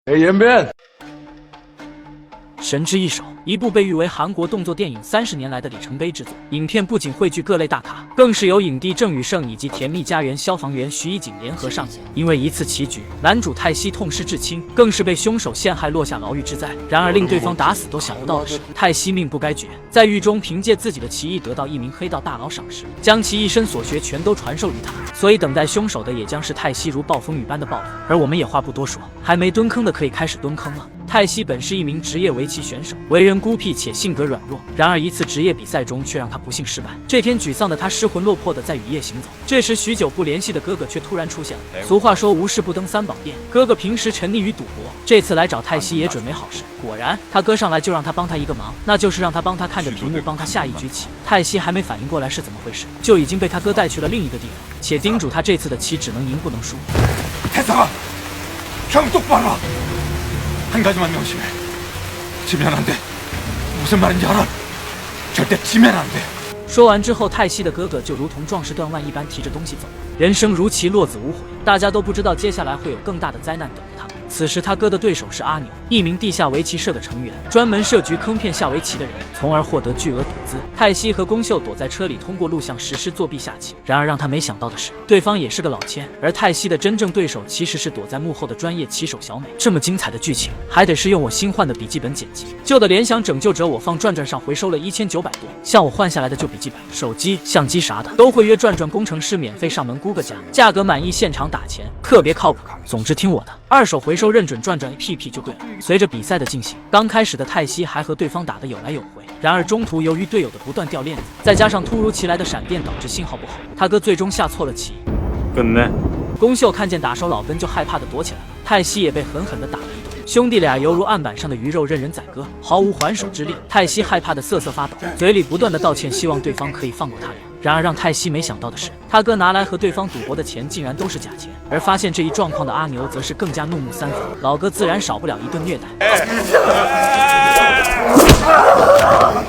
给颜面。神之一手，一部被誉为韩国动作电影30年来的里程碑之作。影片不仅汇聚各类大咖，更是由影帝郑宇盛以及甜蜜家园消防员徐一景联合上演。因为一次棋局，男主泰熙痛失至亲，更是被凶手陷害落下牢狱之灾。然而令对方打死都想不到的是，泰熙命不该绝，在狱中凭借自己的棋艺得到一名黑道大佬赏识，将其一身所学全都传授于他。所以等待凶手的也将是泰熙如暴风雨般的报复。而我们也话不多说，还没蹲坑的可以开始蹲坑了。泰熙本是一名职业围棋选手，为人孤僻且性格软弱。然而一次职业比赛中却让他不幸失败。这天沮丧的他失魂落魄的在雨夜行走，这时许久不联系的哥哥却突然出现了。俗话说无事不登三宝殿，哥哥平时沉溺于赌博，这次来找泰熙也准没好事。果然他哥上来就让他帮他一个忙，那就是让他帮他看着屏幕帮他下一局棋。泰熙还没反应过来是怎么回事，就已经被他哥带去了另一个地方，且叮嘱他这次的棋只能赢不能输。태상아, 형 똑바로 와. 한 가지만 명심해. 지면 안 돼. 무슨 말인지 알아? 절대 지면 안 돼. 说完之后，泰熙的哥哥就如同壮士断腕一般提着东西走。人生如棋，落子无悔，大家都不知道接下来会有更大的灾难等着他们。此时他哥的对手是阿牛，一名地下围棋社的成员，专门设局坑骗下围棋的人，从而获得巨额赌资。泰熙和宫秀躲在车里，通过录像实施作弊下棋。然而让他没想到的是，对方也是个老千，而泰熙的真正对手其实是躲在幕后的专业棋手小美。这么精彩的剧情，还得是用我新换的笔记本剪辑。旧的联想拯救者我放转转上回收了1900多，像我换下来的旧笔记本、手机、相机啥的，都会约转转工程师免费上门估个价，价格满意现场打钱，特别靠谱。总之听我的，二手回收认准转转 APP 就对了。随着比赛的进行，刚开始的泰熙还和对方打得有来有回，然而中途由于队友的不断掉链子，再加上突如其来的闪电导致信号不好，他哥最终下错了棋。宫秀看见打手老根就害怕的躲起来了，泰熙也被狠狠的打了一顿。兄弟俩犹如案板上的鱼肉任人宰割，毫无还手之力。泰熙害怕的瑟瑟发抖，嘴里不断的道歉，希望对方可以放过他人。然而让泰熙没想到的是，他哥拿来和对方赌博的钱竟然都是假钱，而发现这一状况的阿牛则是更加怒目三分，老哥自然少不了一顿虐待。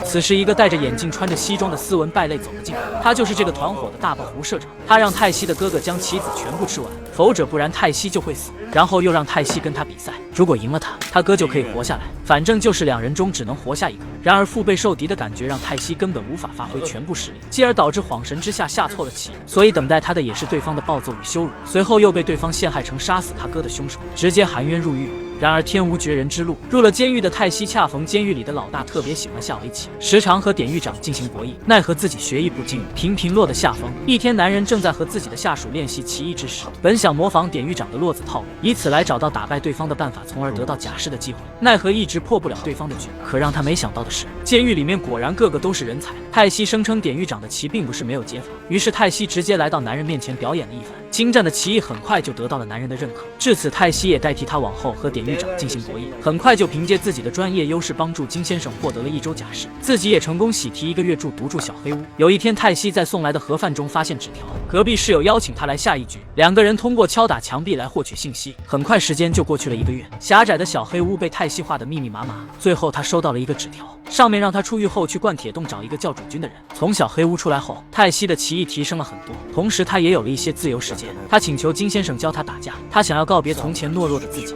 此时一个戴着眼镜穿着西装的斯文败类走了进来，他就是这个团伙的大 boss 胡社长。他让泰熙的哥哥将棋子全部吃完，否则不然泰熙就会死，然后又让泰熙跟他比赛，如果赢了他哥就可以活下来，反正就是2人中只能活下一个。然而腹背受敌的感觉让泰熙根本无法发挥全部实力，继而导致恍神之下下错了棋，所以等待他的也是对方的暴揍与羞辱，随后又被对方陷害成杀死他哥的凶手，直接含冤入狱。然而天无绝人之路，入了监狱的泰熙恰逢监狱里的老大特别喜欢下围棋，时常和典狱长进行博弈，奈何自己学艺不精，频频落得下风。一天男人正在和自己的下属练习棋艺之时，本想模仿典狱长的落子套路，以此来找到打败对方的办法，从而得到假释的机会，奈何一直破不了对方的局。可让他没想到的是，监狱里面果然个个都是人才。泰熙声称典狱长的棋并不是没有解法，于是泰熙直接来到男人面前表演了一番，精湛的棋艺很快就得到了男人的认可。至此泰熙也代替他往后和典狱长进行博弈，很快就凭借自己的专业优势帮助金先生获得了1周假释，自己也成功喜提1个月住独住小黑屋。有一天泰熙在送来的盒饭中发现纸条，隔壁室友邀请他来下一局，2个人通过敲打墙壁来获取信息。很快时间就过去了1个月，狭窄的小黑屋被泰熙画得密密麻麻，最后他收到了一个纸条，上面让他出狱后去灌铁洞找一个叫主君的人。从小黑屋出来后，泰熙的棋艺提升了很多，同时他也有了一些自由时间。他请求金先生教他打架，他想要告别从前懦弱的自己。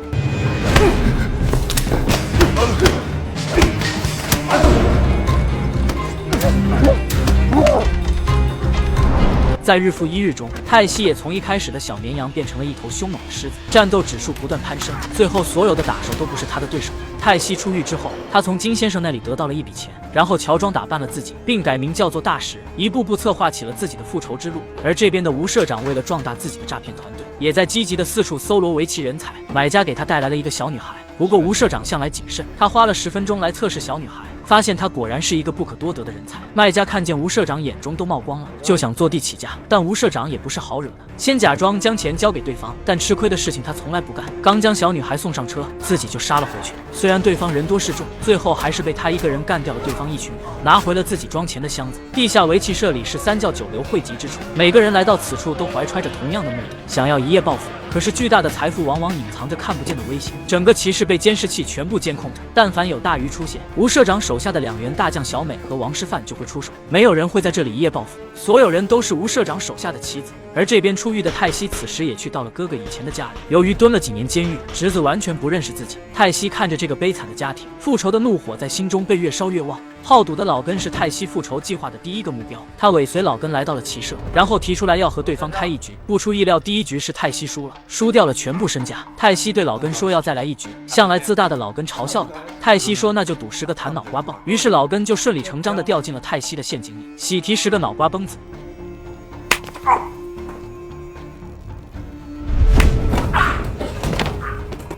在日复一日中，泰熙也从一开始的小绵羊变成了一头凶猛的狮子，战斗指数不断攀升，最后所有的打手都不是他的对手。泰熙出狱之后，他从金先生那里得到了一笔钱，然后乔装打扮了自己，并改名叫做大石，一步步策划起了自己的复仇之路。而这边的吴社长为了壮大自己的诈骗团队，也在积极的四处搜罗围棋人才，买家给他带来了一个小女孩。不过吴社长向来谨慎，他花了10分钟来测试小女孩，发现她果然是一个不可多得的人才。卖家看见吴社长眼中都冒光了，就想坐地起价，但吴社长也不是好惹的，先假装将钱交给对方，但吃亏的事情他从来不干。刚将小女孩送上车，自己就杀了回去。虽然对方人多势众，最后还是被他一个人干掉了对方一群人，拿回了自己装钱的箱子。地下围棋社里是3教9流汇集之处，每个人来到此处都怀揣着同样的目的，想要一夜暴富。可是巨大的财富往往隐藏着看不见的危险，整个骑士被监视器全部监控着，但凡有大鱼出现，吴社长手下的2员大将小美和王师范就会出手，没有人会在这里一夜暴富，所有人都是吴社长手下的棋子。而这边出狱的泰熙此时也去到了哥哥以前的家里。由于蹲了几年监狱，侄子完全不认识自己。泰熙看着这个悲惨的家庭，复仇的怒火在心中被越烧越旺。好赌的老根是泰熙复仇计划的第一个目标，他尾随老根来到了骑射，然后提出来要和对方开一局。不出意料，第一局是泰熙输了，输掉了全部身家。泰熙对老根说要再来一局，向来自大的老根嘲笑了他。泰熙说那就赌10个弹脑瓜泵，于是老根就顺理成章地掉进了泰熙的陷阱里，喜提10个脑瓜崩子。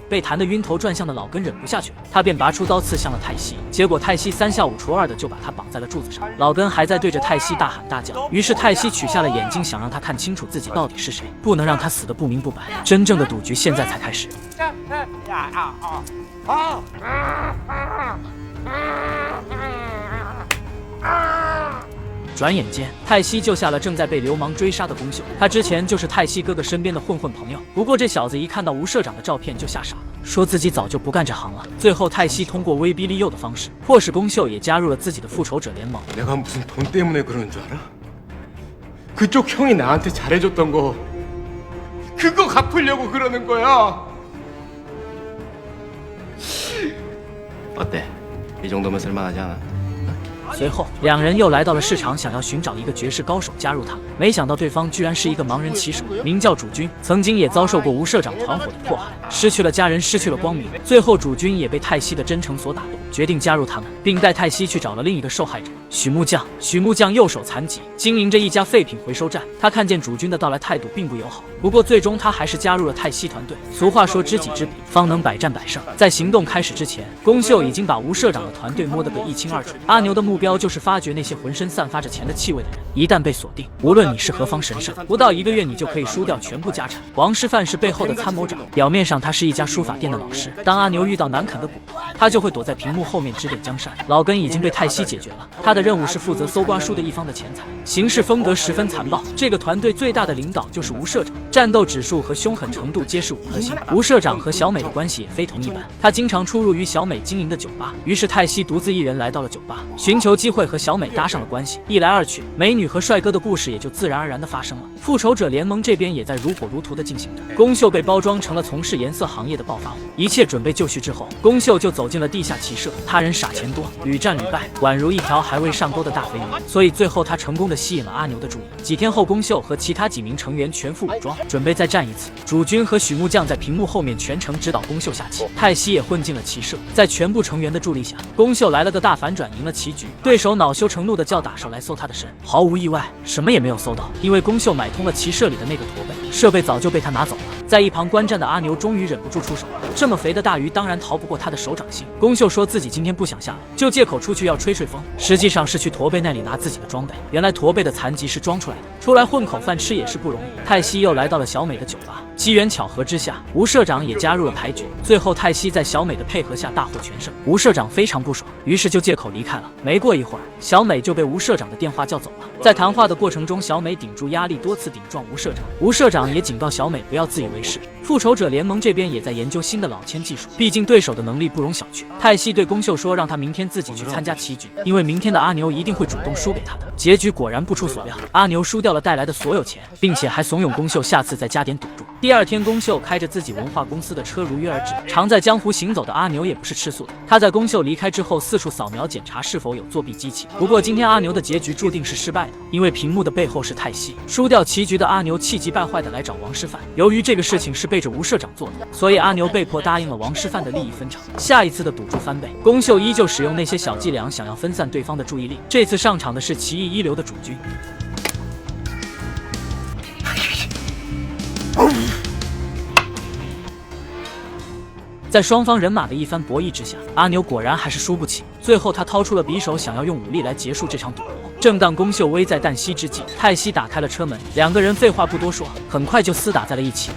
被弹得晕头转向的老根忍不下去了，他便拔出刀刺向了泰熙，结果泰熙3下5除2的就把他绑在了柱子上。老根还在对着泰熙大喊大叫，于是泰熙取下了眼镜，想让他看清楚自己到底是谁，不能让他死得不明不白。真正的赌局现在才开始。转眼间，泰熙救下了正在被流氓追杀的宫秀。他之前就是泰熙哥哥身边的混混朋友，不过这小子一看到吴社长的照片就吓傻了，说自己早就不干这行了。最后，泰熙通过威逼利诱的方式，迫使宫秀也加入了自己的复仇者联盟。 내가 무슨 돈 때문에 그러는 줄 알아? 그쪽 형이 나한테 잘해줬던 거 그거 갚으려고 그러는 거야. 어때? 이 정도면 쓸만하지 않아? 随后，两人又来到了市场，想要寻找一个绝世高手加入他们。没想到对方居然是一个盲人骑手，名叫主君，曾经也遭受过吴社长团伙的迫害，失去了家人，失去了光明。最后，主君也被泰熙的真诚所打动，决定加入他们，并带泰熙去找了另一个受害者许木匠。许木匠右手残疾，经营着一家废品回收站。他看见主君的到来，态度并不友好。不过最终他还是加入了泰熙团队。俗话说，知己知彼，方能百战百胜。在行动开始之前，宫秀已经把吴社长的团队摸得个一清二楚。阿牛的目标就是发掘那些浑身散发着钱的气味的人，一旦被锁定，无论你是何方神圣，不到1个月你就可以输掉全部家产。王师范是背后的参谋长，表面上他是一家书法店的老师。当阿牛遇到难啃的骨头，他就会躲在屏幕后面指点江山。老根已经被泰熙解决了，他的任务是负责搜刮输的一方的钱财，行事风格十分残暴。这个团队最大的领导就是吴社长，战斗指数和凶狠程度皆是5颗星。吴社长和小美的关系也非同一般，他经常出入于小美经营的酒吧。于是泰熙独自一人来到了酒吧，寻求机会和小美搭上了关系。一来二去，美女和帅哥的故事也就自然而然的发生了。复仇者联盟这边也在如火如荼的进行着。宫秀被包装成了从事颜色行业的暴发户，一切准备就绪之后，宫秀就走进了地下骑射。他人傻钱多，屡战屡败，宛如一条还未上钩的大肥鱼，所以最后他成功的吸引了阿牛的注意。几天后，宫秀和其他几名成员全副武装，准备再战一次。主君和许木匠在屏幕后面全程指导宫秀下棋，泰熙也混进了骑射。在全部成员的助力下，宫秀来了个大反转，赢了棋局。对手恼羞成怒的叫打手来搜他的身，毫无意外，什么也没有搜到，因为宫秀买通了骑射里的那个驼背，设备早就被他拿走了。在一旁观战的阿牛终于忍不住出手了，这么肥的大鱼当然逃不过他的手掌心。宫秀说自己今天不想下了，就借口出去要吹吹风，实际上是去驼背那里拿自己的装备。原来驼背的残疾是装出来的，出来混口饭吃也是不容易。泰熙又来到了小美的酒吧，机缘巧合之下，吴社长也加入了牌局。最后泰熙在小美的配合下大获全胜，吴社长非常不爽，于是就借口离开了。没过一会儿，小美就被吴社长的电话叫走了。在谈话的过程中，小美顶住压力多次顶撞吴社长，吴社长也警告小美不要自以为是。复仇者联盟这边也在研究新的老千技术，毕竟对手的能力不容小觑。泰熙对宫秀说，让他明天自己去参加棋局，因为明天的阿牛一定会主动输给他的。结局果然不出所料，阿牛输掉了带来的所有钱，并且还怂恿宫秀下次再加点赌注。第二天，宫秀开着自己文化公司的车如约而至。常在江湖行走的阿牛也不是吃素的，他在宫秀离开之后四处扫描检查是否有作弊机器。不过今天阿牛的结局注定是失败的，因为屏幕的背后是泰熙。输掉棋局的阿牛气急败坏的来找王师范，由于这个事情是背着吴社长做的，所以阿牛被迫答应了王师范的利益分成。下一次的赌注翻倍，宫秀依旧使用那些小伎俩，想要分散对方的注意力。这次上场的是棋艺一流的主君。在双方人马的一番博弈之下，阿牛果然还是输不起。最后他掏出了匕首，想要用武力来结束这场赌博。正当宫秀危在旦夕之际，泰熙打开了车门，两个人废话不多说，很快就厮打在了一起。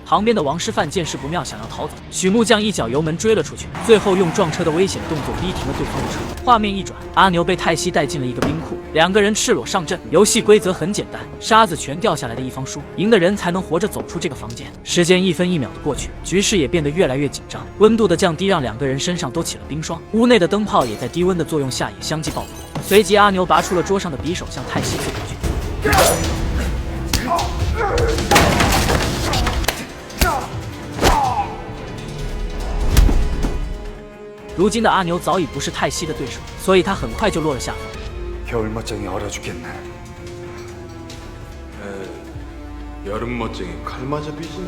旁边的王师范见势不妙，想要逃走，许木匠一脚油门追了出去，最后用撞车的危险动作逼停了对方的车。画面一转，阿牛被泰熙带进了一个冰库，两个人赤裸上阵。游戏规则很简单，沙子全掉下来的一方输，赢的人才能活着走出这个房间。时间1分1秒的过去，局势也变得越来越紧张，温度的降低让两个人身上都起了冰霜，屋内的灯泡也在低温的作用下也相继爆破。随即阿牛拔出了桌上的匕首，向泰西刺过去。如今的阿牛早已不是泰西的对手，所以他很快就落了下风。 겨울멋쟁이 얼어 죽겠네. 여름멋쟁이 칼맞아비지.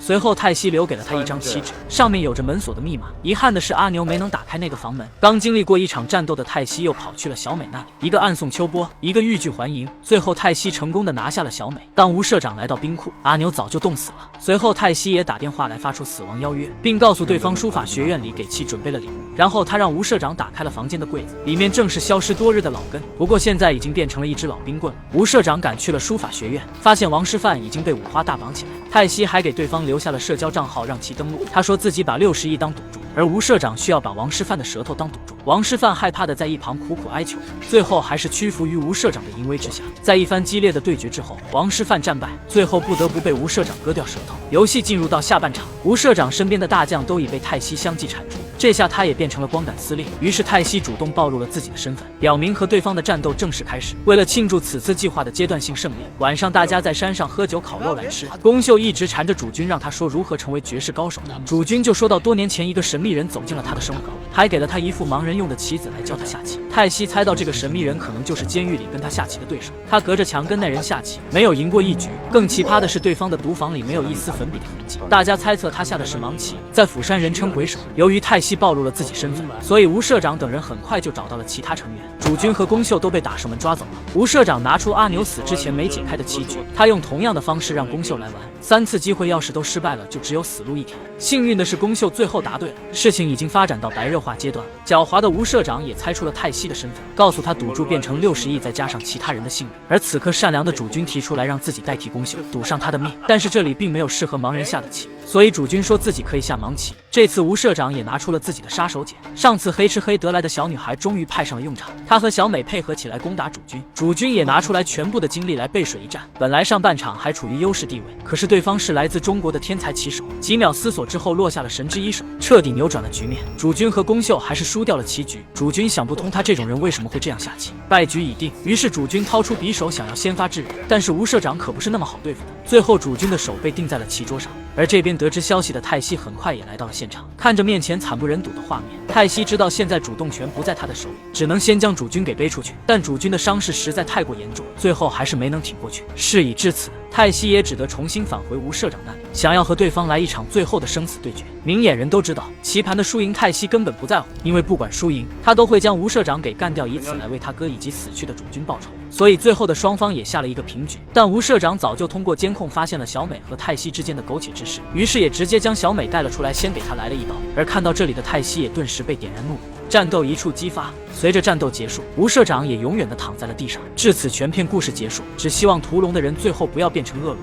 随后，泰西留给了他一张锡纸，上面有着门锁的密码。遗憾的是，阿牛没能打开那个房门。刚经历过一场战斗的泰西又跑去了小美那里，一个暗送秋波，一个欲拒还迎。最后，泰西成功的拿下了小美。当吴社长来到冰库，阿牛早就冻死了。随后，泰西也打电话来发出死亡邀约，并告诉对方书法学院里给其准备了礼物。然后他让吴社长打开了房间的柜子，里面正是消失多日的老根，不过现在已经变成了一只老冰棍了。吴社长赶去了书法学院，发现王师范已经被五花大绑起来。泰西还给对方留下了社交账号让其登录，他说自己把60亿当赌注，而吴社长需要把王师范的舌头当赌注。王师范害怕的在一旁苦苦哀求，最后还是屈服于吴社长的淫威之下。在一番激烈的对决之后，王师范战败，最后不得不被吴社长割掉舌头。游戏进入到下半场，吴社长身边的大将都已被泰西相继铲除，这下他也变成了光杆司令。于是泰西主动暴露了自己的身份，表明和对方的战斗正式开始。为了庆祝此次计划的阶段性胜利，晚上大家在山上喝酒烤肉来吃。宫秀一直缠着主君，让他说如何成为绝世高手。主君就说到多年前一个神秘人走进了他的生活，还给了他一副盲人用的棋子来教他下棋。泰西猜到这个神秘人可能就是监狱里跟他下棋的对手，他隔着墙跟那人下棋，没有赢过一局。更奇葩的是，对方的毒房里没有一丝粉笔的痕迹，大家猜测他下的是盲棋，在釜山人称鬼手。由于泰西暴露了自己身份，所以吴社长等人很快就找到了其他成员，主君和宫秀都被打手们抓走了。吴社长拿出阿牛死之前没解开的棋局，他用同样的方式让宫秀来玩，3次机会要是都失败了，就只有死路一条。幸运的是，宫秀最后答对了，事情已经发展到白热化阶段。狡猾的吴社长也猜出了泰西的身份，告诉他赌注变成60亿，再加上其他人的性命。而此刻，善良的主君提出来让自己代替宫秀，赌上他的命。但是这里并没有适合盲人下的棋，所以主君说自己可以下盲棋。这次吴社长也拿出了自己的杀手锏，上次黑吃黑得来的小女孩终于派上了用场，他和小美配合起来攻打主君，主君也拿出来全部的精力来背水一战。本来上半场还处于优势地位，可是对方是来自中国的天才棋手，几秒思索之后落下了神之一手，彻底扭转了局面。主君和宫秀还是输掉了棋局，主君想不通他这种人为什么会这样下棋，败局已定。于是主君掏出匕首想要先发制人，但是吴社长可不是那么好对付的，最后主君的手被钉在了棋桌上。而这边得知消息的泰西很快也来到了现场，看着面前惨不忍睹的画面，泰西知道现在主动权不在他的手里，只能先将主君给背出去。但主君的伤势实在太过严重，最后还是没能挺过去。事已至此，泰西也只得重新返回吴社长那里，想要和对方来一场最后的生死对决。明眼人都知道，棋盘的输赢泰西根本不在乎，因为不管输赢，他都会将吴社长给干掉，以此来为他哥以及死去的主君报仇。所以最后的双方也下了一个平局。但吴社长早就通过监控发现了小美和泰西之间的苟且之事，于是也直接将小美带了出来，先给他来了一刀。而看到这里的泰西也顿时被点燃怒火，战斗一触即发。随着战斗结束，吴社长也永远的躺在了地上。至此，全片故事结束。只希望屠龙的人最后不要变成恶龙。